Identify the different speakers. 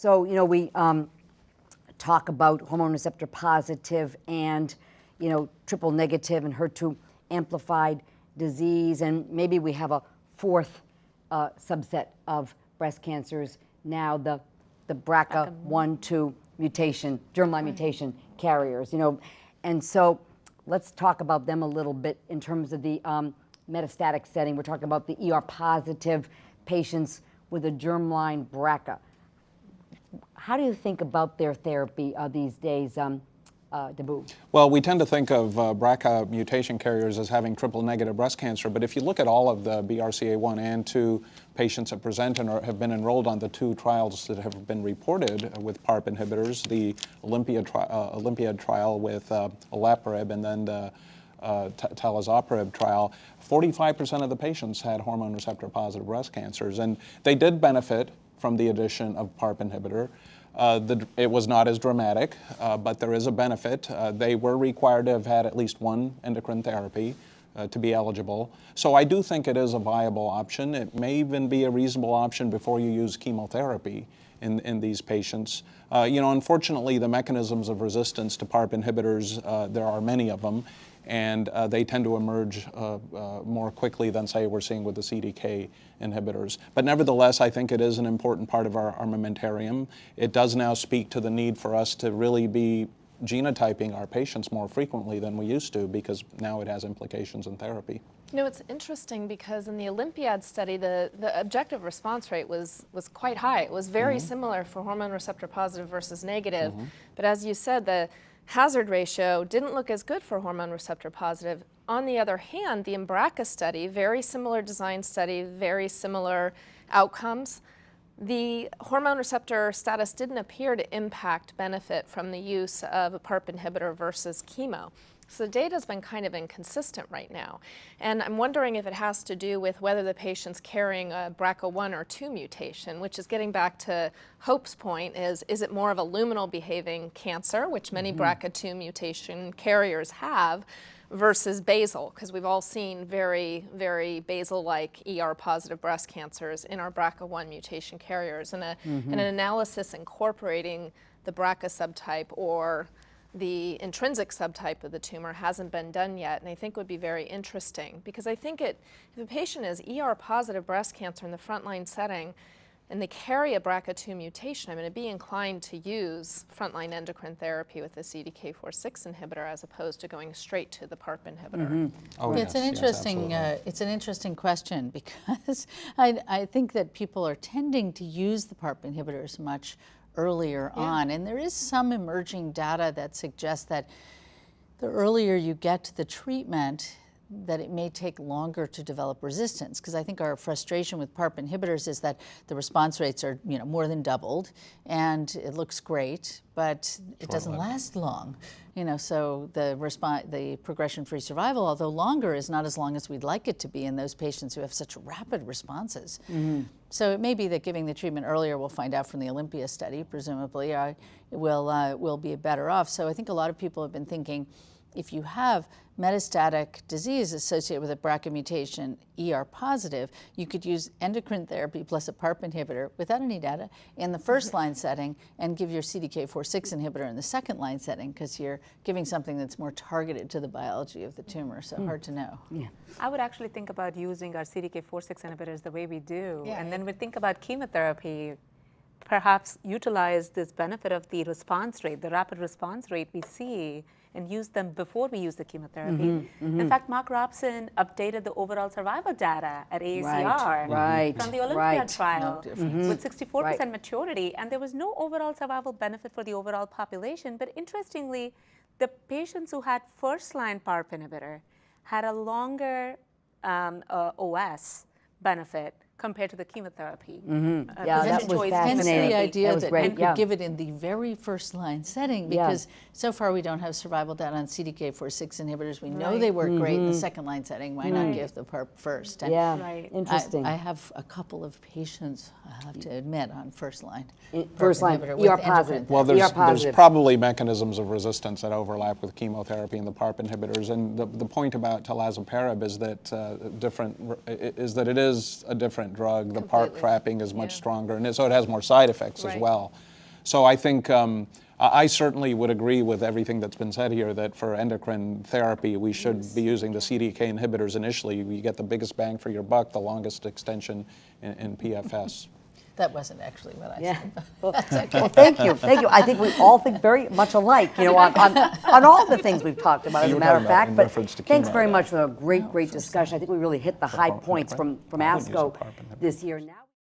Speaker 1: So, we talk about hormone receptor positive and, triple negative and HER2 amplified disease, and maybe we have a fourth subset of breast cancers now, the BRCA1/2 mutation, germline mutation carriers, and so let's talk about them a little bit in terms of the metastatic setting. We're talking about the ER positive patients with a germline BRCA. How do you think about their therapy these days, Debu?
Speaker 2: Well, we tend to think of BRCA mutation carriers as having triple negative breast cancer, but if you look at all of the BRCA1 and 2 patients that present and have been enrolled on the 2 trials that have been reported with PARP inhibitors, the Olympiad trial with olaparib and then the talazoparib trial, 45% of the patients had hormone receptor positive breast cancers, and they did benefit from the addition of PARP inhibitor. It was not as dramatic, but there is a benefit. They were required to have had at least 1 endocrine therapy to be eligible. So I do think it is a viable option. It may even be a reasonable option before you use chemotherapy in these patients. Unfortunately, the mechanisms of resistance to PARP inhibitors, there are many of them, and they tend to emerge more quickly than, say, we're seeing with the CDK inhibitors. But nevertheless, I think it is an important part of our armamentarium. It does now speak to the need for us to really be genotyping our patients more frequently than we used to, because now it has implications in therapy.
Speaker 3: It's interesting because in the Olympiad study, the objective response rate was quite high. It was very similar for hormone receptor positive versus negative. But as you said, the hazard ratio didn't look as good for hormone receptor positive. On the other hand, the BRCA study, very similar design study, very similar outcomes. The hormone receptor status didn't appear to impact benefit from the use of a PARP inhibitor versus chemo. So the data's been kind of inconsistent right now. And I'm wondering if it has to do with whether the patient's carrying a BRCA1 or 2 mutation, which is getting back to Hope's point, is it more of a luminal behaving cancer, which many BRCA2 mutation carriers have, versus basal, because we've all seen very, very basal-like ER-positive breast cancers in our BRCA1 mutation carriers. And an analysis incorporating the BRCA subtype or the intrinsic subtype of the tumor hasn't been done yet, and I think would be very interesting, because I think if a patient is ER-positive breast cancer in the frontline setting and they carry a BRCA2 mutation, I'm going to be inclined to use frontline endocrine therapy with a CDK4/6 inhibitor as opposed to going straight to the PARP inhibitor.
Speaker 2: Oh,
Speaker 4: It's an interesting, it's an interesting question, because I think that people are tending to use the PARP inhibitors much earlier on, and there is some emerging data that suggests that the earlier you get to the treatment, that it may take longer to develop resistance, because I think our frustration with PARP inhibitors is that the response rates are more than doubled, and it looks great, but it doesn't last long. So the progression-free survival, although longer, is not as long as we'd like it to be in those patients who have such rapid responses. So it may be that giving the treatment earlier, we'll find out from the Olympia study, presumably, will be better off. So I think a lot of people have been thinking, if you have metastatic disease associated with a BRCA mutation, ER positive, you could use endocrine therapy plus a PARP inhibitor without any data in the first line setting, and give your CDK4/6 inhibitor in the second line setting, because you're giving something that's more targeted to the biology of the tumor, so hard to know.
Speaker 5: I would actually think about using our CDK4/6 inhibitors the way we do, and then we think about chemotherapy, perhaps utilize this benefit of the response rate, the rapid response rate we see, and use them before we use the chemotherapy. In fact, Mark Robson updated the overall survival data at AACR from the Olympiad trial with 64% maturity, and there was no overall survival benefit for the overall population. But interestingly, the patients who had first-line PARP inhibitor had a longer OS benefit compared to the chemotherapy.
Speaker 1: Yeah, that was fascinating.
Speaker 4: Hence the idea that
Speaker 1: we
Speaker 4: could give it in the very first line setting, because so far we don't have survival data on CDK4/6 inhibitors. We know they work great in the second line setting. Why not give the PARP first? And
Speaker 1: interesting.
Speaker 4: I have a couple of patients, I have to admit, on first line.
Speaker 1: First line, ER positive.
Speaker 2: Well, there's probably mechanisms of resistance that overlap with chemotherapy and the PARP inhibitors. And the point about talazoparib is that it is a different drug. The PARP trapping is much stronger, and so it has more side effects as well. So I think I certainly would agree with everything that's been said here, that for endocrine therapy, we should be using the CDK inhibitors initially. You get the biggest bang for your buck, the longest extension in PFS.
Speaker 4: That wasn't actually what I said.
Speaker 1: Well, well, thank you, thank you. I think we all think very much alike, you know, on all the things we've talked about, as
Speaker 2: You
Speaker 1: a
Speaker 2: were
Speaker 1: matter of
Speaker 2: talking about
Speaker 1: fact.
Speaker 2: in
Speaker 1: But
Speaker 2: reference to
Speaker 1: thanks
Speaker 2: chemo,
Speaker 1: very
Speaker 2: yeah.
Speaker 1: much for a great discussion. I think we really hit the high points from
Speaker 2: I wouldn't use a
Speaker 1: ASCO
Speaker 2: PARP inhibitor.
Speaker 1: this year. Now.